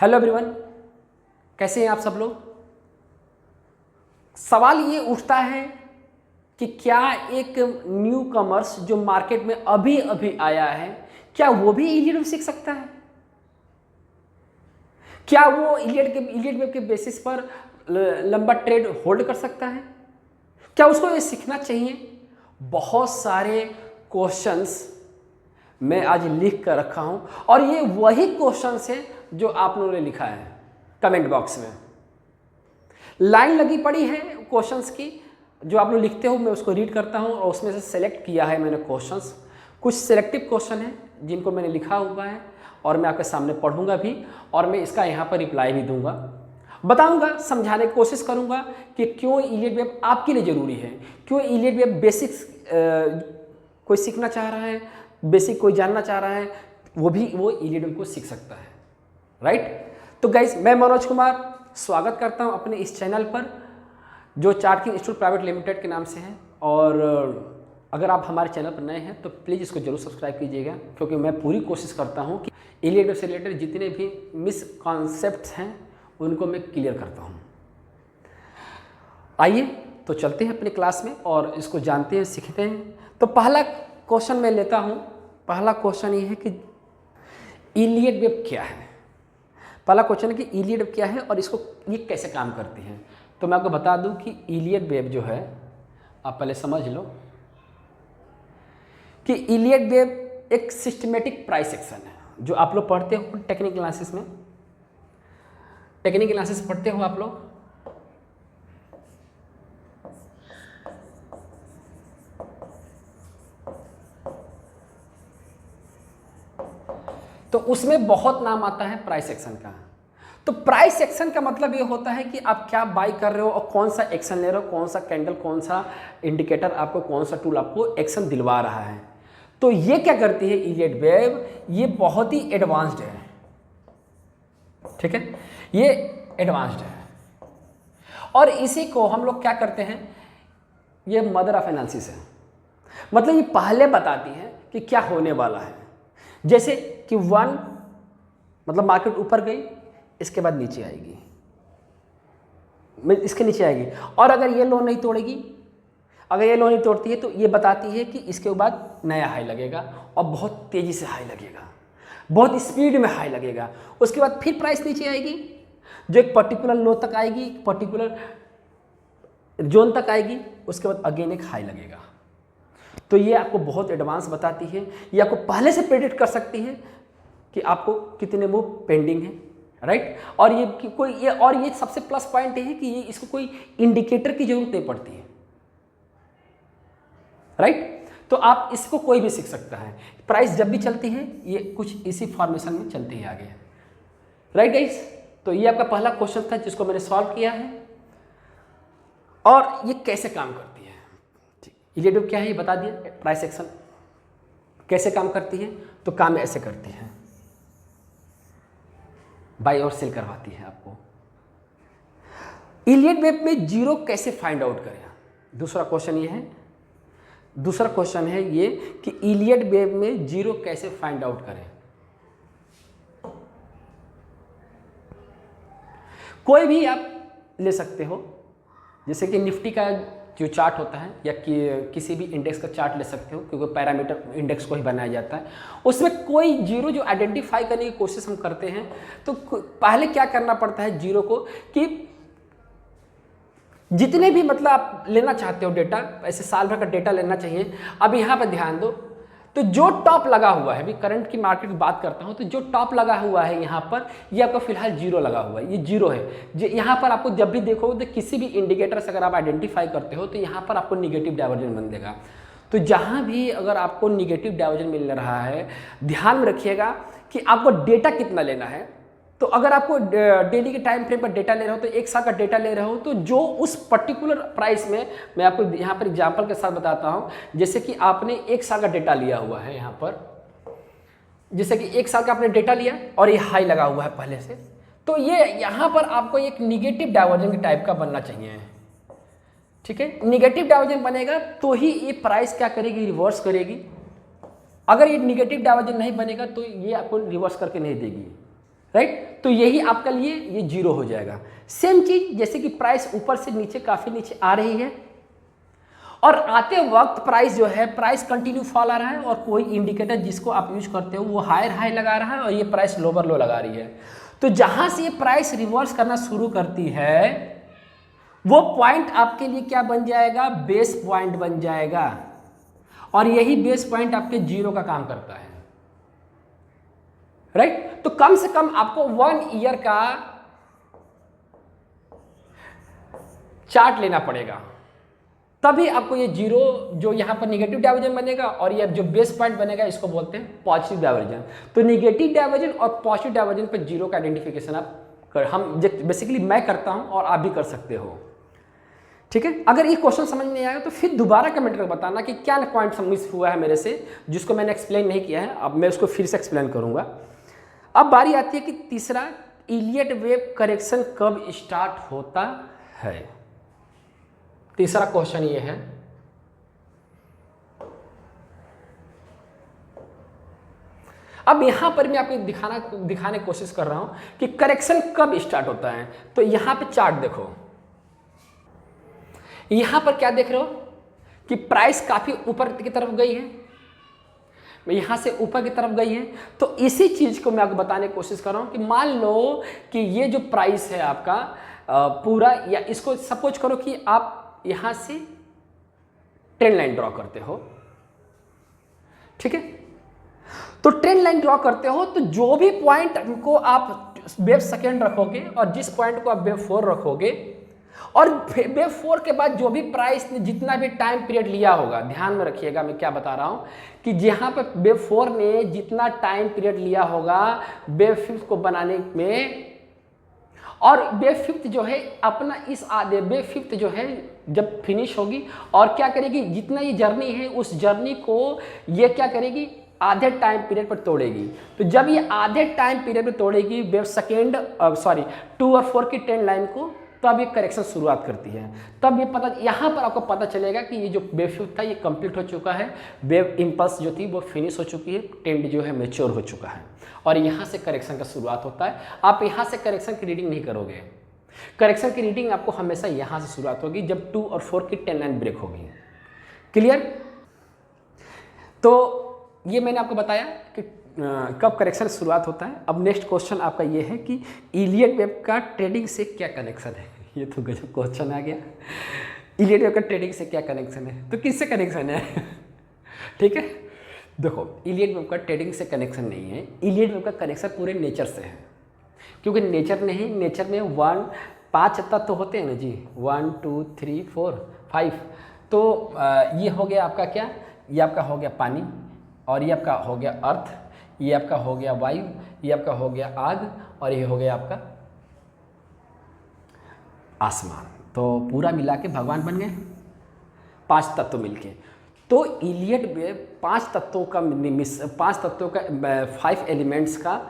Hello everyone, कैसे हैं आप सब लोग। सवाल ये उठता है कि क्या एक न्यू कमर्स जो मार्केट में अभी अभी आया है, क्या वो भी इलियट वेब सीख सकता है? क्या वो इलियट वेब के बेसिस पर लंबा ट्रेड होल्ड कर सकता है? क्या उसको ये सीखना चाहिए? बहुत सारे क्वेश्चंस मैं आज लिख कर रखा हूं और ये वही क्वेश्चंस हैं जो आप लोगों ने लिखा है कमेंट बॉक्स में। लाइन लगी पड़ी है क्वेश्चंस की, जो आप लोग लिखते हो मैं उसको रीड करता हूं और उसमें से सेलेक्ट किया है मैंने क्वेश्चंस। कुछ सिलेक्टिव क्वेश्चन हैं जिनको मैंने लिखा हुआ है और मैं आपके सामने पढ़ूंगा भी और मैं इसका यहाँ पर रिप्लाई भी दूंगा, बताऊंगा, समझाने की कोशिश करूंगा कि क्यों इलियट वेब आपके लिए ज़रूरी है, क्यों इलियट वेब बेसिक्स कोई सीखना चाह रहा है, बेसिक कोई जानना चाह रहा है, वो इलियट वेब को सीख सकता है। राइट। तो गाइज, मैं मनोज कुमार स्वागत करता हूं अपने इस चैनल पर जो chart king institute private limited के नाम से है। और अगर आप हमारे चैनल पर नए हैं तो प्लीज़ इसको जरूर सब्सक्राइब कीजिएगा, क्योंकि मैं पूरी कोशिश करता हूं कि इलियट वेब से रिलेटेड जितने भी मिसकॉन्सेप्ट्स हैं उनको मैं क्लियर करता हूं। आइए तो चलते हैं अपनी क्लास में और इसको जानते हैं, सीखते हैं। तो पहला क्वेश्चन मैं लेता हूं। पहला क्वेश्चन ये है कि इलियट वेब क्या है। पहला क्वेश्चन है कि इलियट वेब क्या है और इसको ये कैसे काम करती है। तो मैं आपको बता दूं कि इलियट वेब जो है, आप पहले समझ लो कि इलियट वेब एक सिस्टमेटिक प्राइस एक्शन है, जो आप लोग पढ़ते हो टेक्निकल एनालिसिस में। टेक्निकल एनालिसिस पढ़ते हो आप लोग, तो उसमें बहुत नाम आता है प्राइस एक्शन का। तो प्राइस एक्शन का मतलब ये होता है कि आप क्या बाई कर रहे हो और कौन सा एक्शन ले रहे हो, कौन सा कैंडल, कौन सा इंडिकेटर आपको, कौन सा टूल आपको एक्शन दिलवा रहा है। तो ये क्या करती है इलियट वेब, ये बहुत ही एडवांस्ड है। ठीक है, ये एडवांस्ड है और इसी को हम लोग क्या करते हैं, ये मदर ऑफ एनालिसिस है। मतलब ये पहले बताती है कि क्या होने वाला है। जैसे कि मतलब मार्केट ऊपर गई, इसके बाद नीचे आएगी, इसके नीचे आएगी, और अगर ये लो नहीं तोड़ेगी, अगर ये लो नहीं तोड़ती है तो ये बताती है कि इसके बाद नया हाई लगेगा और बहुत तेज़ी से हाई लगेगा, बहुत स्पीड में हाई लगेगा। उसके बाद फिर प्राइस नीचे आएगी, जो एक पर्टिकुलर लो तक आएगी, एक पर्टिकुलर जोन तक आएगी, उसके बाद अगेन एक हाई लगेगा। तो ये आपको बहुत एडवांस बताती है, ये आपको पहले से प्रेडिक्ट कर सकती है कि आपको कितने मूव पेंडिंग है। राइट। और ये सबसे प्लस पॉइंट है कि ये इसको कोई इंडिकेटर की जरूरत नहीं पड़ती है। राइट। तो आप इसको कोई भी सीख सकता है। प्राइस जब भी चलती है ये कुछ इसी फॉर्मेशन में चलती है आगे। राइट गाइस, तो ये आपका पहला क्वेश्चन था जिसको मैंने सॉल्व किया है। और ये कैसे काम करती है, इलियट वेब क्या है ये बता दिया। प्राइस एक्शन कैसे काम करती है, तो काम ऐसे करती है, बाई और सेल करवाती है आपको। इलियट वेब में जीरो कैसे फाइंड आउट करें, दूसरा क्वेश्चन ये है। दूसरा क्वेश्चन है ये कि इलियट वेब में जीरो कैसे फाइंड आउट करें। कोई भी आप ले सकते हो, जैसे कि निफ्टी का जो चार्ट होता है या किसी भी इंडेक्स का चार्ट ले सकते हो, क्योंकि पैरामीटर इंडेक्स को ही बनाया जाता है। उसमें कोई जीरो जो आइडेंटिफाई करने की कोशिश हम करते हैं, तो पहले क्या करना पड़ता है जीरो को, कि जितने भी मतलब आप लेना चाहते हो डेटा, ऐसे साल भर का डेटा लेना चाहिए। अब यहाँ पर ध्यान दो, तो जो टॉप लगा हुआ है, अभी करंट की मार्केट की बात करता हूँ, तो जो टॉप लगा हुआ है यहाँ पर, ये आपका फिलहाल जीरो लगा हुआ है, ये जीरो है। यहाँ पर आपको जब भी देखो तो किसी भी इंडिकेटर से अगर आप आइडेंटिफाई करते हो तो यहाँ पर आपको निगेटिव डाइवर्जन बन देगा। तो जहाँ भी अगर आपको निगेटिव डाइवर्जन मिल रहा है, ध्यान में रखिएगा कि आपको डेटा कितना लेना है। तो अगर आपको डेली के टाइम फ्रेम पर डेटा ले रहे हो, तो एक साल का डेटा ले रहे हो, तो जो उस पर्टिकुलर प्राइस में, मैं आपको यहाँ पर एग्जांपल के साथ बताता हूँ। जैसे कि आपने एक साल का डेटा लिया हुआ है यहाँ पर, जैसे कि एक साल का आपने डेटा लिया और ये हाई लगा हुआ है पहले से, तो ये यहाँ पर आपको एक निगेटिव डाइवर्जन के टाइप का बनना चाहिए। ठीक है, निगेटिव डाइवर्जन बनेगा तो ही ये प्राइस क्या करेगी, रिवर्स करेगी। अगर ये निगेटिव डाइवर्जन नहीं बनेगा तो ये आपको रिवर्स करके नहीं देगी। राइट। तो यही आपका लिए ये 0 हो जाएगा। सेम चीज जैसे कि प्राइस ऊपर से नीचे काफी नीचे आ रही है और आते वक्त प्राइस जो है प्राइस कंटिन्यू फॉल आ रहा है और कोई इंडिकेटर जिसको आप यूज करते हो वो हायर हाई लगा रहा है और ये प्राइस लोअर लो लगा रही है। तो जहां से ये प्राइस रिवर्स करना शुरू करती है वो पॉइंट आपके लिए क्या बन जाएगा, बेस पॉइंट बन जाएगा और यही बेस पॉइंट आपके 0 का काम करता है, राइट। तो कम से कम आपको 1 ईयर का चार्ट लेना पड़ेगा, तभी आपको ये 0 जो यहां पर निगेटिव डाइवर्जन बनेगा और ये जो बेस पॉइंट बनेगा इसको बोलते हैं पॉजिटिव डाइवर्जन। तो निगेटिव डाइवर्जन और पॉजिटिव डाइवर्जन पर 0 का आइडेंटिफिकेशन हम बेसिकली मैं करता हूं और आप भी कर सकते हो, ठीक है। अगर ये क्वेश्चन समझ नहीं आएगा तो फिर दोबारा कमेंट करके बताना कि क्या पॉइंट मिस हुआ है मेरे से जिसको मैंने एक्सप्लेन नहीं किया है। अब मैं उसको फिर से एक्सप्लेन करूंगा। अब बारी आती है कि तीसरा, इलियट वेव करेक्शन कब स्टार्ट होता है। तीसरा क्वेश्चन ये है, अब यहां पर मैं आपको दिखाने की कोशिश कर रहा हूं कि करेक्शन कब स्टार्ट होता है। तो यहां पे चार्ट देखो, यहां पर क्या देख रहे हो कि प्राइस काफी ऊपर की तरफ गई है, यहां से ऊपर की तरफ गई है। तो इसी चीज को मैं आपको बताने की कोशिश कर रहा हूं कि मान लो कि ये जो प्राइस है आपका पूरा, या इसको सपोज करो कि आप यहां से ट्रेंड लाइन ड्रॉ करते हो, ठीक है। तो ट्रेंड लाइन ड्रॉ करते हो तो जो भी पॉइंट को आप वेव सेकेंड रखोगे और जिस पॉइंट को आप वेव 4 रखोगे और वेव 4 के बाद जो भी प्राइस ने जितना भी टाइम पीरियड लिया होगा, ध्यान में रखिएगा मैं क्या बता रहा हूं कि जहां पर वेव 4 ने जितना टाइम पीरियड लिया होगा वेव 5 को बनाने में, और वेव 5 जो है अपना इस आधे वेव 5 जो है जब फिनिश होगी और क्या करेगी, जितना ये जर्नी है उस जर्नी को ये क्या करेगी, आधे टाइम पीरियड पर तोड़ेगी। तो जब ये आधे टाइम पीरियड पर तोड़ेगी वेव सेकेंड 2 और 4 की ट्रेंड लाइन को, तब ये करेक्शन शुरुआत करती है। तब ये पता, यहाँ पर आपको पता चलेगा कि ये जो वेव 5 था ये कंप्लीट हो चुका है, वेव इम्पल्स जो थी वो फिनिश हो चुकी है, ट्रेंड जो है मैच्योर हो चुका है और यहाँ से करेक्शन का शुरुआत होता है। आप यहाँ से करेक्शन की रीडिंग नहीं करोगे, करेक्शन की रीडिंग आपको हमेशा यहाँ से शुरुआत होगी जब 2 और 4 की ट्रेंड लाइन ब्रेक होगी। क्लियर। तो ये मैंने आपको बताया कि कब करेक्शन शुरुआत होता है। अब नेक्स्ट क्वेश्चन आपका ये है कि इलियट वेव का ट्रेडिंग से क्या कनेक्शन है। ये तो गजब क्वेश्चन आ गया, इलियट वेव का ट्रेडिंग से क्या कनेक्शन है, तो किससे कनेक्शन है ठीक है। देखो, इलियट वेव का ट्रेडिंग से कनेक्शन नहीं है, इलियट वेव का कनेक्शन पूरे नेचर से है, क्योंकि नेचर में 5 तत्व होते हैं ना जी, 1 2 3 4 5। तो ये हो गया आपका क्या, ये आपका हो गया पानी, और ये आपका हो गया अर्थ, ये आपका हो गया वायु, ये आपका हो गया आग, और ये हो गया आपका आसमान। तो पूरा मिला के भगवान बन गए, 5 तत्व मिलके। तो इलियट वेव 5 तत्वों का 5 एलिमेंट्स का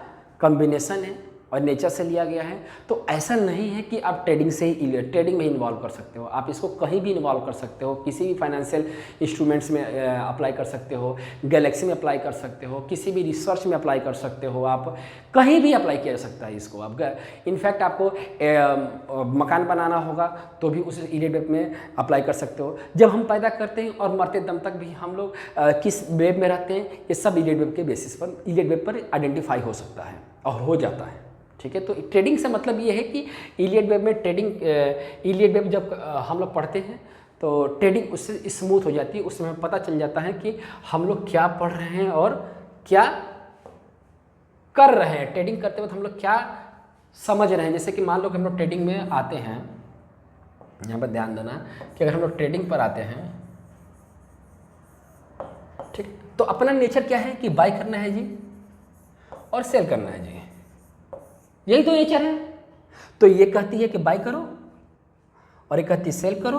कॉम्बिनेशन है और नेचर से लिया गया है। तो ऐसा नहीं है कि आप ट्रेडिंग से ही ट्रेडिंग में इन्वॉल्व कर सकते हो, आप इसको कहीं भी इन्वॉल्व कर सकते हो, किसी भी फाइनेंशियल इंस्ट्रूमेंट्स में अप्लाई कर सकते हो, गैलेक्सी में अप्लाई कर सकते हो, किसी भी रिसर्च में अप्लाई कर सकते हो, आप कहीं भी अप्लाई किया जा सकता है इसको। आप इनफैक्ट आपको मकान बनाना होगा तो भी उस इलियट वेव में अप्लाई कर सकते हो। जब हम पैदा करते हैं और मरते दम तक भी हम लोग किस वेव में रहते हैं, ये सब इलियट वेव के बेसिस पर, इलियट वेव पर आइडेंटिफाई हो सकता है और हो जाता है, ठीक है। तो ट्रेडिंग से मतलब ये है कि इलियट वेव में इलियट वेव जब हम लोग पढ़ते हैं तो ट्रेडिंग उससे स्मूथ हो जाती है, उसमें पता चल जाता है कि हम लोग क्या पढ़ रहे हैं और क्या कर रहे हैं। ट्रेडिंग करते वक्त हम लोग क्या समझ रहे हैं। जैसे कि मान लो कि हम लोग ट्रेडिंग में आते हैं, यहाँ पर ध्यान देना कि अगर हम लोग ट्रेडिंग पर आते हैं, ठीक, तो अपना नेचर क्या है कि बाय करना है जी और सेल करना है जी, यही तो नेचर है। तो ये कहती है कि बाय करो और ये कहती है सेल करो,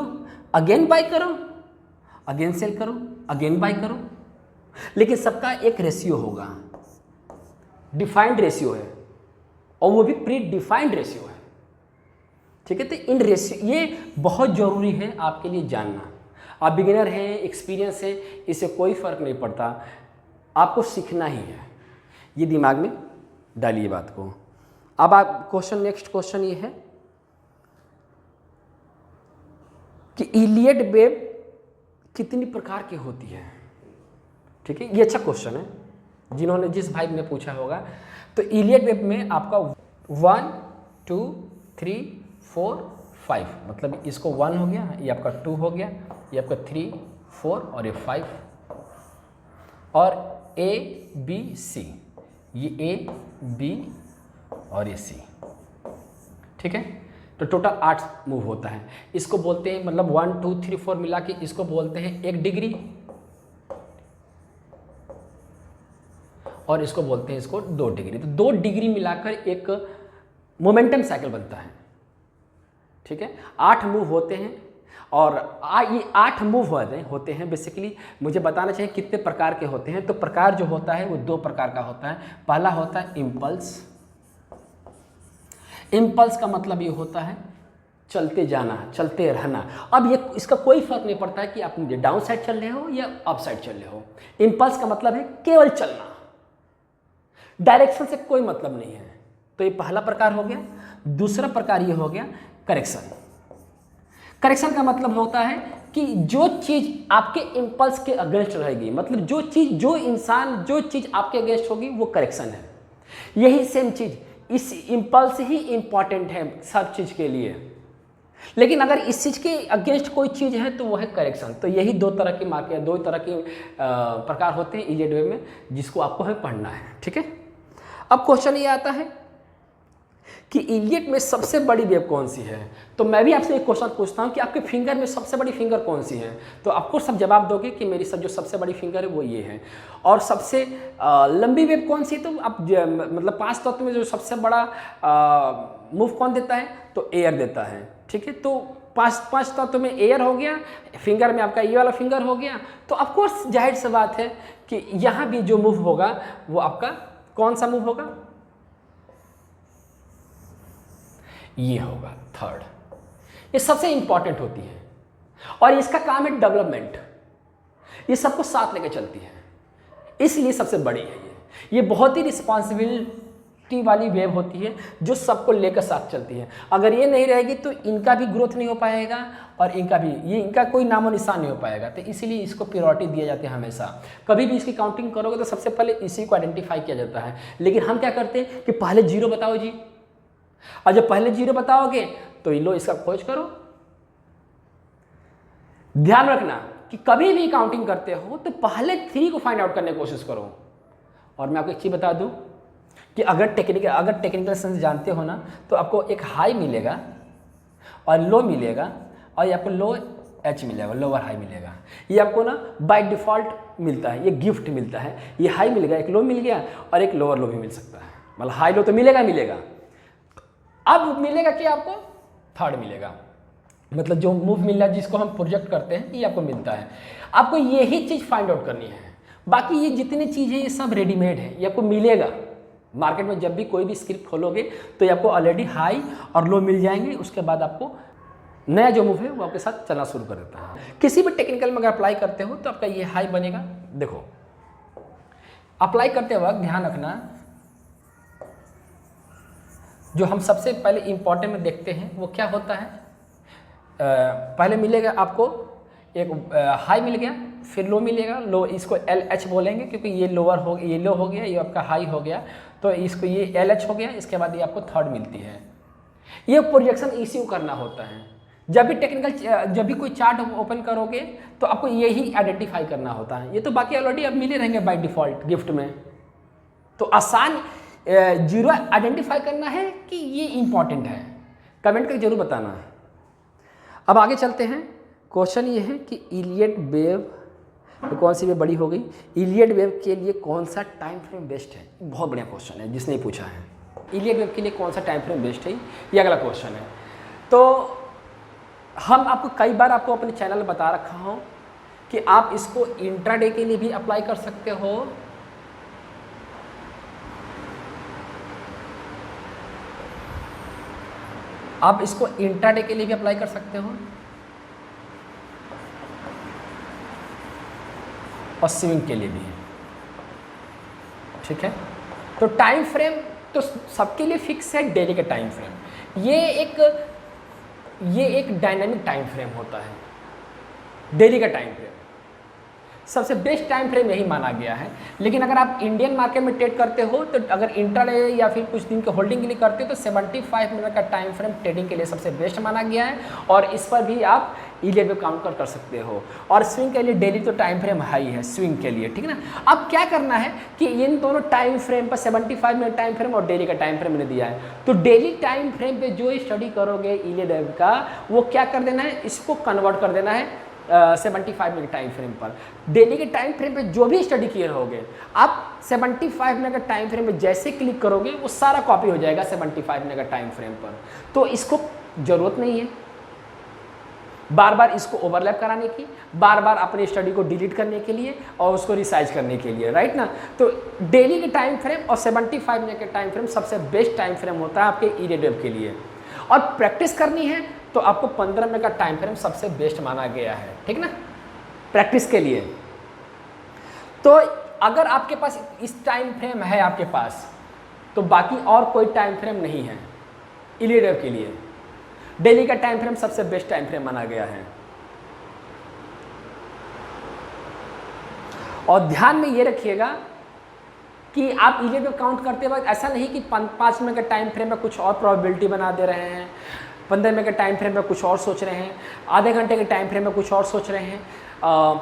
अगेन बाय करो, अगेन सेल करो, अगेन बाय करो। लेकिन सबका एक रेशियो होगा, डिफाइंड रेशियो है, और वो भी प्री डिफाइंड रेशियो है, ठीक है। तो इन रेशियो ये बहुत ज़रूरी है आपके लिए जानना। आप बिगिनर हैं, एक्सपीरियंस है, इससे कोई फ़र्क नहीं पड़ता, आपको सीखना ही है। ये दिमाग में डालिए बात को। अब आप नेक्स्ट क्वेश्चन ये है कि इलियट वेव कितनी प्रकार की होती है। ठीक है, ये अच्छा क्वेश्चन है जिन्होंने जिस भाई ने पूछा होगा। तो इलियट वेव में आपका 1 2 3 4 5, मतलब इसको 1 हो गया, ये आपका 2 हो गया, ये आपका 3 4 और ये 5, और A B C, ये A B और ये C। ठीक है, तो टोटल 8 मूव होता है। इसको बोलते हैं, मतलब 1 2 3 4 मिला के इसको बोलते हैं 1 डिग्री, और इसको बोलते हैं इसको 2 डिग्री। तो 2 डिग्री मिलाकर एक मोमेंटम साइकिल बनता है। ठीक है, 8 मूव होते हैं, और ये 8 मूव होते हैं। बेसिकली मुझे बताना चाहिए कितने प्रकार के होते हैं। तो प्रकार जो होता है वो 2 प्रकार का होता है। पहला होता है इम्पल्स। इम्पल्स का मतलब ये होता है चलते जाना, चलते रहना। अब ये इसका कोई फर्क नहीं पड़ता है कि आप डाउन साइड चल रहे हो या अप साइड चल रहे हो। इम्पल्स का मतलब है केवल चलना, डायरेक्शन से कोई मतलब नहीं है। तो ये पहला प्रकार हो गया। दूसरा प्रकार ये हो गया करेक्शन। करेक्शन का मतलब होता है कि जो चीज़ आपके इम्पल्स के अगेंस्ट रहेगी, मतलब जो चीज़, जो इंसान, जो चीज़ आपके अगेंस्ट होगी वो करेक्शन है। यही सेम चीज़, इस इम्पल्स ही इंपॉर्टेंट है सब चीज़ के लिए, लेकिन अगर इस चीज़ के अगेंस्ट कोई चीज़ है तो वो है करेक्शन। तो यही 2 तरह की मार्के, 2 तरह के प्रकार होते हैं इलियट वेव में, जिसको आपको हमें पढ़ना है। ठीक है, अब क्वेश्चन ये आता है कि इलियट में सबसे बड़ी वेव कौन सी है। तो मैं भी आपसे एक क्वेश्चन पूछता हूँ कि आपके फिंगर में सबसे बड़ी फिंगर कौन सी है। तो आपको सब जवाब दोगे कि मेरी जो सबसे बड़ी फिंगर है वो ये है। और सबसे लंबी वेव कौन सी है, तो आप मतलब 5 तत्व में जो सबसे बड़ा मूव कौन देता है, तो एयर देता है। ठीक है, तो 5 तत्व में एयर हो गया, फिंगर में आपका ये वाला फिंगर हो गया। तो ऑफकोर्स जाहिर सी बात है कि यहाँ भी जो मूव होगा वो आपका कौन सा मूव होगा, ये होगा थर्ड। ये सबसे इंपॉर्टेंट होती है और इसका काम है डेवलपमेंट। ये सबको साथ लेकर चलती है, इसलिए सबसे बड़ी है ये बहुत ही रिस्पॉन्सिबिलिटी वाली वेव होती है जो सबको लेकर साथ चलती है। अगर ये नहीं रहेगी तो इनका भी ग्रोथ नहीं हो पाएगा और इनका कोई नामो निशान नहीं हो पाएगा। तो इसीलिए इसको प्रायोरिटी दिया जाती है हमेशा। कभी भी इसकी काउंटिंग करोगे तो सबसे पहले इसी को आइडेंटिफाई किया जाता है। लेकिन हम क्या करते हैं कि पहले 0 बताओ जी, और जब पहले 0 बताओगे तो लो इसका खोज करो। ध्यान रखना कि कभी भी काउंटिंग करते हो तो पहले 3 को फाइंड आउट करने की कोशिश करो। और मैं आपको एक चीज बता दूं कि अगर टेक्निकल सेंस जानते हो ना तो आपको एक हाई मिलेगा और लो मिलेगा, और ये आपको लो एच मिलेगा, लोअर हाई मिलेगा। ये आपको ना बाय डिफॉल्ट मिलता है, ये गिफ्ट मिलता है। ये हाई मिल गया, एक लो मिल गया, और एक लोअर लो भी मिल सकता है। मतलब हाई लो तो मिलेगा। अब मिलेगा कि आपको थर्ड मिलेगा, मतलब जो मूव मिल रहा है जिसको हम प्रोजेक्ट करते हैं ये आपको मिलता है। आपको यही चीज़ फाइंड आउट करनी है। बाकी ये जितनी चीज़ है ये सब रेडीमेड है, ये आपको मिलेगा मार्केट में। जब भी कोई भी स्क्रिप्ट खोलोगे तो ये आपको ऑलरेडी हाई और लो मिल जाएंगे। उसके बाद आपको नया जो मूव है वो आपके साथ चलना शुरू कर देता है। किसी भी टेक्निकल में अगर अप्लाई करते हो तो आपका ये हाई बनेगा। देखो अप्लाई करते वक्त ध्यान रखना, जो हम सबसे पहले इम्पॉर्टेंट में देखते हैं वो क्या होता है। पहले मिलेगा आपको एक हाई मिल गया, फिर लो मिलेगा। लो इसको LH बोलेंगे क्योंकि ये लोअर हो, ये लो हो गया, ये आपका हाई हो गया, तो इसको ये LH हो गया। इसके बाद ये आपको थर्ड मिलती है। ये प्रोजेक्शन इश्यू करना होता है। जब भी कोई चार्ट ओपन करोगे तो आपको यही आइडेंटिफाई करना होता है। ये तो बाकी ऑलरेडी अब मिले रहेंगे बाय डिफॉल्ट गिफ्ट में। तो आसान 0 आइडेंटिफाई करना है कि ये इंपॉर्टेंट है। कमेंट करके जरूर बताना। अब आगे चलते हैं। क्वेश्चन ये है कि इलियट वेव तो कौन सी वेव बड़ी हो गई। इलियट वेव के लिए कौन सा टाइम फ्रेम बेस्ट है। बहुत बढ़िया क्वेश्चन है जिसने पूछा है। इलियट वेव के लिए कौन सा टाइम फ्रेम बेस्ट है, ये अगला क्वेश्चन है। तो हम आपको कई बार आपको अपने चैनल में बता रखा हूँ कि आप इसको इंट्राडे के लिए भी अप्लाई कर सकते हो, आप इसको इंट्राडे के लिए भी अप्लाई कर सकते हो और स्विंग के लिए भी। ठीक है, तो टाइम फ्रेम तो सबके लिए फिक्स है डेली का टाइम फ्रेम। ये एक डायनामिक टाइम फ्रेम होता है, डेली का टाइम फ्रेम सबसे बेस्ट टाइम फ्रेम यही माना गया है। लेकिन अगर आप इंडियन मार्केट में ट्रेड करते हो तो अगर इंट्राडे या फिर कुछ दिन के होल्डिंग के लिए करते हो तो 75 मिनट का टाइम फ्रेम ट्रेडिंग के लिए सबसे बेस्ट माना गया है, और इस पर भी आप ईलेट काउंटर कर सकते हो। और स्विंग के लिए डेली तो टाइम फ्रेम हाई है स्विंग के लिए, ठीक है ना। अब क्या करना है कि इन दोनों टाइम फ्रेम पर 75 मिनट टाइम फ्रेम और डेली का टाइम फ्रेम मैंने दिया है, तो डेली टाइम फ्रेम पे जो स्टडी करोगे ईलेट का, वो क्या कर देना है, इसको कन्वर्ट कर देना है 75 मिनट टाइम फ्रेम पर। डेली के टाइम फ्रेम पे जो भी स्टडी किए होगे आप 75 मिनट का टाइम फ्रेम में जैसे क्लिक करोगे वो सारा कॉपी हो जाएगा 75 मिनट का टाइम फ्रेम पर। तो इसको ज़रूरत नहीं है बार बार इसको ओवरलैप कराने की, बार बार अपने स्टडी को डिलीट करने के लिए और उसको रिसाइज करने के लिए, राइट ना। तो डेली के टाइम फ्रेम और 75 मिनट के टाइम फ्रेम सबसे बेस्ट टाइम फ्रेम होता है आपके ईलेट के लिए। और प्रैक्टिस करनी है तो आपको 15 मिनट का टाइम फ्रेम सबसे बेस्ट माना गया है, ठीक ना, प्रैक्टिस के लिए। तो अगर आपके पास इस टाइम फ्रेम है आपके पास, तो बाकी और कोई टाइम फ्रेम नहीं है ईलेट के लिए। डेली का टाइम फ्रेम सबसे बेस्ट टाइम फ्रेम माना गया है। और ध्यान में ये रखिएगा कि आप ईलेट में काउंट करते वक्त ऐसा नहीं कि 5 मिनट के टाइम फ्रेम में कुछ और प्रोबेबिलिटी बना दे रहे हैं, 15 मिनट के टाइम फ्रेम में कुछ और सोच रहे हैं, आधे घंटे के टाइम फ्रेम में कुछ और सोच रहे हैं,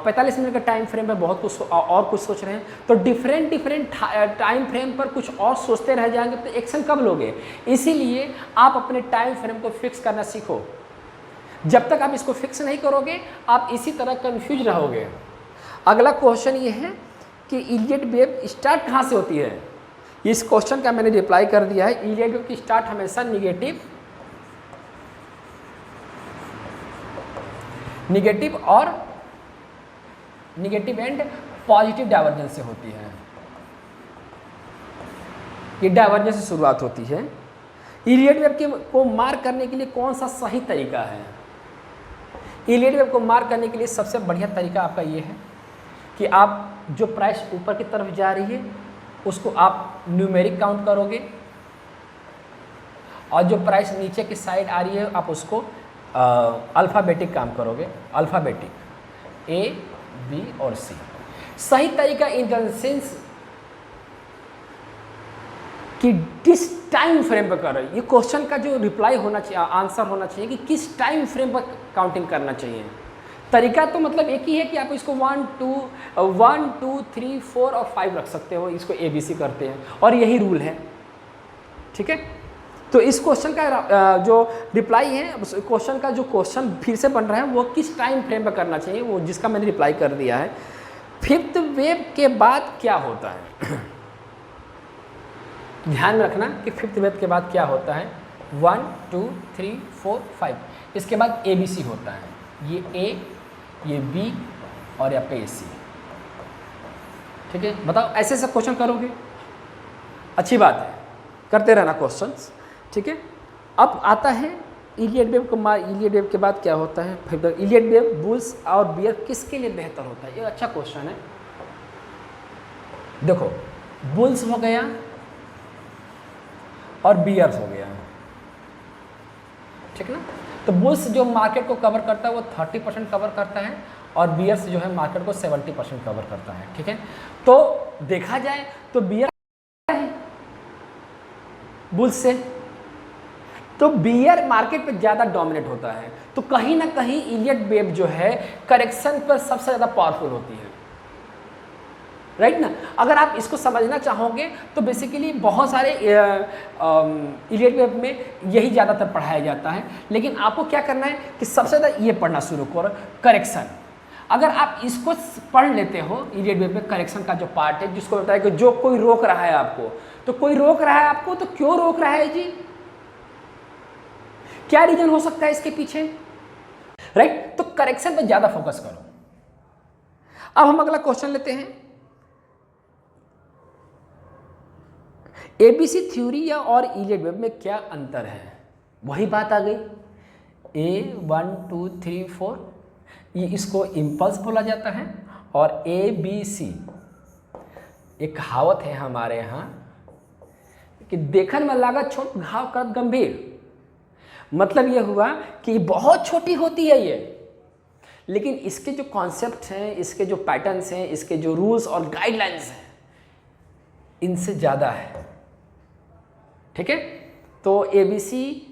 45 मिनट के टाइम फ्रेम में बहुत कुछ और कुछ सोच रहे हैं। तो डिफरेंट टाइम फ्रेम पर कुछ और सोचते रह जाएंगे तो एक्शन कब लोगे। इसीलिए आप अपने टाइम फ्रेम को फिक्स करना सीखो। जब तक आप इसको फिक्स नहीं करोगे आप इसी तरह कंफ्यूज रहोगे। अगला क्वेश्चन ये है कि इलियट वेव स्टार्ट कहाँ से होती है। इस क्वेश्चन का मैंने रिप्लाई कर दिया है। इलियट वेव की स्टार्ट हमेशा निगेटिव एंड पॉजिटिव डाइवर्जेंस से होती है। ये डाइवर्जेंस से शुरुआत होती है। इलियट वेव को मार्क करने के लिए कौन सा सही तरीका है। इलियट वेव को मार्क करने के लिए सबसे बढ़िया तरीका आपका ये है कि आप जो प्राइस ऊपर की तरफ जा रही है उसको आप न्यूमेरिक काउंट करोगे, और जो प्राइस नीचे की साइड आ रही है आप उसको अल्फ़ाबेटिक काम करोगे, अल्फ़ाबेटिक ए बी और सी। सही तरीका इन द सेंस कि किस टाइम फ्रेम पर कर रहे हो। ये क्वेश्चन का जो रिप्लाई होना चाहिए, आंसर होना चाहिए कि किस टाइम फ्रेम पर काउंटिंग करना चाहिए। तरीका तो मतलब एक ही है कि आप इसको 1 2 3 4 और 5 रख सकते हो, इसको ABC करते हैं और यही रूल है, ठीक है। तो इस क्वेश्चन का जो रिप्लाई है, क्वेश्चन का जो क्वेश्चन फिर से बन रहा है वो किस टाइम फ्रेम पर करना चाहिए, वो जिसका मैंने रिप्लाई कर दिया है। फिफ्थ वेव के बाद क्या होता है ध्यान में रखना कि फिफ्थ वेव के बाद क्या होता है। 1 2 3 4 5 इसके बाद ABC होता है। ये A, ये B और आपका ये C, ठीक है। बताओ ऐसे सब क्वेश्चन करोगे, अच्छी बात है, करते रहना क्वेश्चंस, ठीक है। अब आता है इलियट वेव को इलियट वेव के बाद क्या होता है। फिर इलियट वेव बुल्स और बियर किसके लिए बेहतर होता है, ये अच्छा क्वेश्चन है। देखो बुल्स हो गया और बियर्स हो गया, ठीक ना। तो बुल्स जो मार्केट को कवर करता है वो 30% कवर करता है और बियर्स जो है मार्केट को 70% कवर करता है, ठीक है। तो देखा जाए तो बियर है बुल्स से, तो बियर मार्केट पे ज़्यादा डोमिनेट होता है। तो कहीं ना कहीं इलियट वेव जो है करेक्शन पर सबसे ज़्यादा पावरफुल होती है, राइट ना। अगर आप इसको समझना चाहोगे तो बेसिकली बहुत सारे इलियट वेव में यही ज़्यादातर पढ़ाया जाता है, लेकिन आपको क्या करना है कि सबसे ज़्यादा ये पढ़ना शुरू करो, करेक्शन। अगर आप इसको पढ़ लेते हो इलियट वेव में करेक्शन का जो पार्ट है, जिसको बताया कि जो कोई रोक रहा है आपको, तो कोई रोक रहा है आपको तो क्यों रोक रहा है जी, क्या रीजन हो सकता है इसके पीछे, राइट। तो करेक्शन पे ज़्यादा फोकस करो। अब हम अगला क्वेश्चन लेते हैं। ABC थ्योरी या और इलियट वेव में क्या अंतर है। वही बात आ गई, A 1 2 3 4 ये इसको इम्पल्स बोला जाता है, और ABC एक कहावत है हमारे यहाँ कि देखन में लागत छोट घाव करत गंभीर। मतलब ये हुआ कि बहुत छोटी होती है ये, लेकिन इसके जो कॉन्सेप्ट हैं, इसके जो पैटर्न्स हैं, इसके जो रूल्स और गाइडलाइंस हैं, इनसे ज़्यादा है। ठीक है, तो एबीसी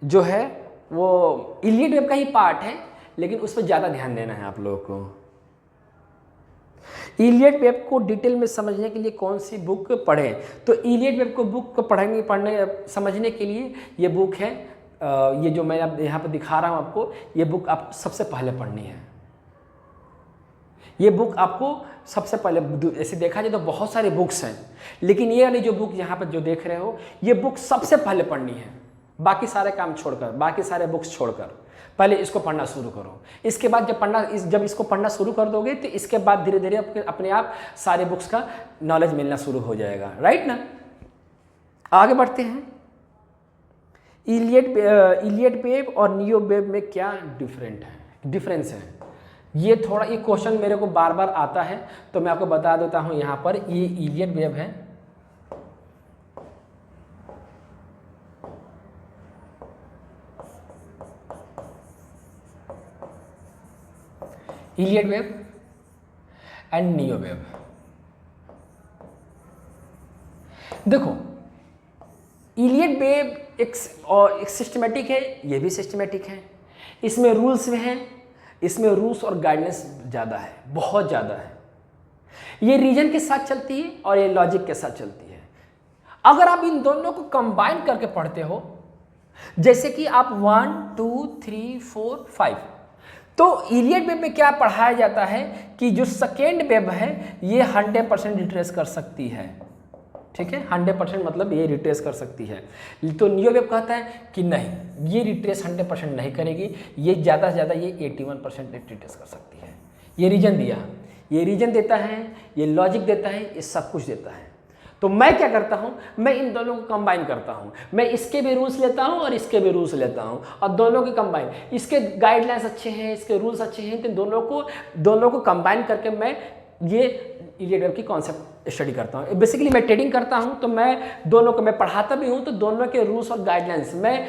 जो है वो इलियट वेब का ही पार्ट है, लेकिन उस पर ज़्यादा ध्यान देना है आप लोगों को। इलियट वेब को डिटेल में समझने के लिए कौन सी बुक पढ़ें? तो इलियट वेब को बुक को पढ़ने समझने के लिए ये बुक है, ये जो मैं अब यहाँ पर दिखा रहा हूँ आपको, ये बुक आप सबसे पहले पढ़नी है। ये बुक आपको सबसे पहले, ऐसे देखा जाए तो बहुत सारे बुक्स हैं, लेकिन ये वाली जो बुक यहाँ पर जो देख रहे हो, ये बुक सबसे पहले पढ़नी है। बाकी सारे काम छोड़कर, बाकी सारे बुक्स छोड़कर पहले इसको पढ़ना शुरू करो। इसके बाद जब इसको पढ़ना शुरू कर दोगे तो इसके बाद धीरे धीरे अपने आप सारे बुक्स का नॉलेज मिलना शुरू हो जाएगा। राइट ना? आगे बढ़ते हैं। इलियट वेब और नियो वेब में क्या डिफरेंस है? ये क्वेश्चन मेरे को बार बार आता है, तो मैं आपको बता देता हूँ। यहाँ पर ये इलियट वेब है, Elliott wave and neo wave. देखो, इलियट वेब एक सिस्टमेटिक है, ये भी सिस्टमेटिक है। इसमें रूल्स में हैं, इसमें रूल्स और गाइडलाइंस ज़्यादा है, बहुत ज़्यादा है। ये रीजन के साथ चलती है और ये लॉजिक के साथ चलती है। अगर आप इन दोनों को कंबाइन करके पढ़ते हो, जैसे कि आप 1 2 3 4 5, तो इलियट वेब में क्या पढ़ाया जाता है कि जो सेकेंड वेब है ये 100% रिट्रेस कर सकती है। ठीक है, 100% मतलब ये रिट्रेस कर सकती है। तो नियो वेब कहता है कि नहीं, ये रिट्रेस 100% नहीं करेगी, ये ज़्यादा से ज़्यादा ये 81% रिट्रेस कर सकती है। ये रीजन दिया, ये रीजन देता है, ये लॉजिक देता है, ये सब कुछ देता है। तो मैं क्या करता हूँ, मैं इन दोनों को कंबाइन करता हूँ। मैं इसके भी रूल्स लेता हूँ और इसके भी रूल्स लेता हूँ, और दोनों के कंबाइन, इसके गाइडलाइंस अच्छे हैं, इसके रूल्स अच्छे हैं, तो दोनों को कंबाइन करके मैं ये इलियट वेब की कॉन्सेप्ट स्टडी करता हूँ। बेसिकली मैं ट्रेडिंग करता हूँ, तो मैं दोनों को, मैं पढ़ाता भी हूँ, तो दोनों के रूल्स और गाइडलाइंस मैं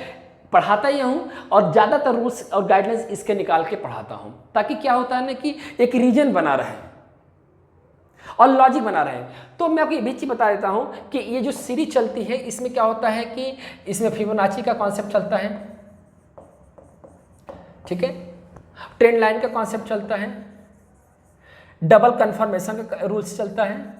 पढ़ाता ही हूँ, और ज़्यादातर रूल्स और गाइडलाइंस इसके निकाल के पढ़ाता हूँ, ताकि क्या होता है ना कि एक रीजन बना रहे और लॉजिक बना रहे हैं। तो मैं आपको ये भी चीज़ बता देता हूँ कि ये जो सीरीज चलती है, इसमें क्या होता है कि इसमें फिबोनाची का कॉन्सेप्ट चलता है, ठीक है, ट्रेंड लाइन का कॉन्सेप्ट चलता है, डबल कंफर्मेशन का रूल्स चलता है।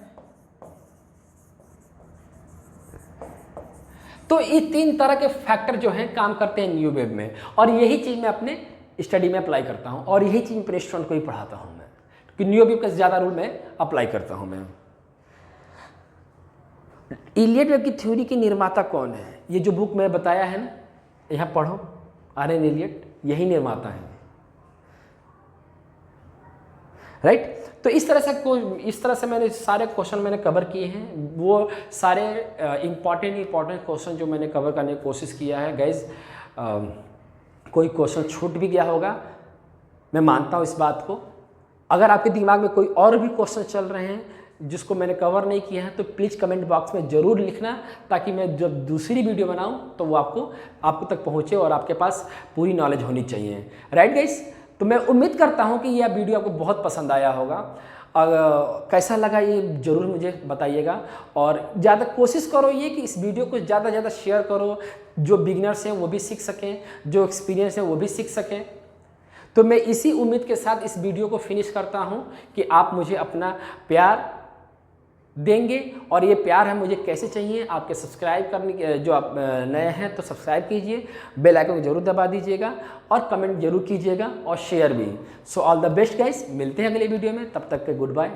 तो ये 3 तरह के फैक्टर जो हैं काम करते हैं नियो वेब में, और यही चीज़ मैं अपने स्टडी में अप्लाई करता हूँ, और यही चीज़ अपने स्टूडेंट को ही पढ़ाता हूँ मैं, कि नियो वेब का ज़्यादा रूल मैं अप्लाई करता हूँ मैं। इलियट वेब की थ्योरी के निर्माता कौन है? ये जो बुक मैं बताया है ना, यहाँ पढ़ो, आर.एन. इलियट, यही निर्माता है। राइट? तो इस तरह से मैंने सारे क्वेश्चन मैंने कवर किए हैं। वो सारे इम्पॉर्टेंट क्वेश्चन जो मैंने कवर करने की कोशिश किया है। गाइज, कोई क्वेश्चन छूट भी गया होगा, मैं मानता हूँ इस बात को। अगर आपके दिमाग में कोई और भी क्वेश्चन चल रहे हैं जिसको मैंने कवर नहीं किया है, तो प्लीज़ कमेंट बॉक्स में ज़रूर लिखना, ताकि मैं जब दूसरी वीडियो बनाऊं तो वो आपको तक पहुंचे और आपके पास पूरी नॉलेज होनी चाहिए। Right guys? तो मैं उम्मीद करता हूं कि यह वीडियो आपको बहुत पसंद आया होगा। कैसा लगा ये ज़रूर मुझे बताइएगा, और ज़्यादा कोशिश करो ये कि इस वीडियो को ज़्यादा से ज़्यादा शेयर करो, जो बिगिनर्स हैं वो भी सीख सकें, जो एक्सपीरियंस है वो भी सीख सकें। तो मैं इसी उम्मीद के साथ इस वीडियो को फिनिश करता हूं कि आप मुझे अपना प्यार देंगे, और ये प्यार है मुझे कैसे चाहिए, आपके सब्सक्राइब करने के, जो आप नए हैं तो सब्सक्राइब कीजिए, बेल आइकन को जरूर दबा दीजिएगा, और कमेंट जरूर कीजिएगा, और शेयर भी। So all the best guys, मिलते हैं अगले वीडियो में, तब तक के गुड बाय।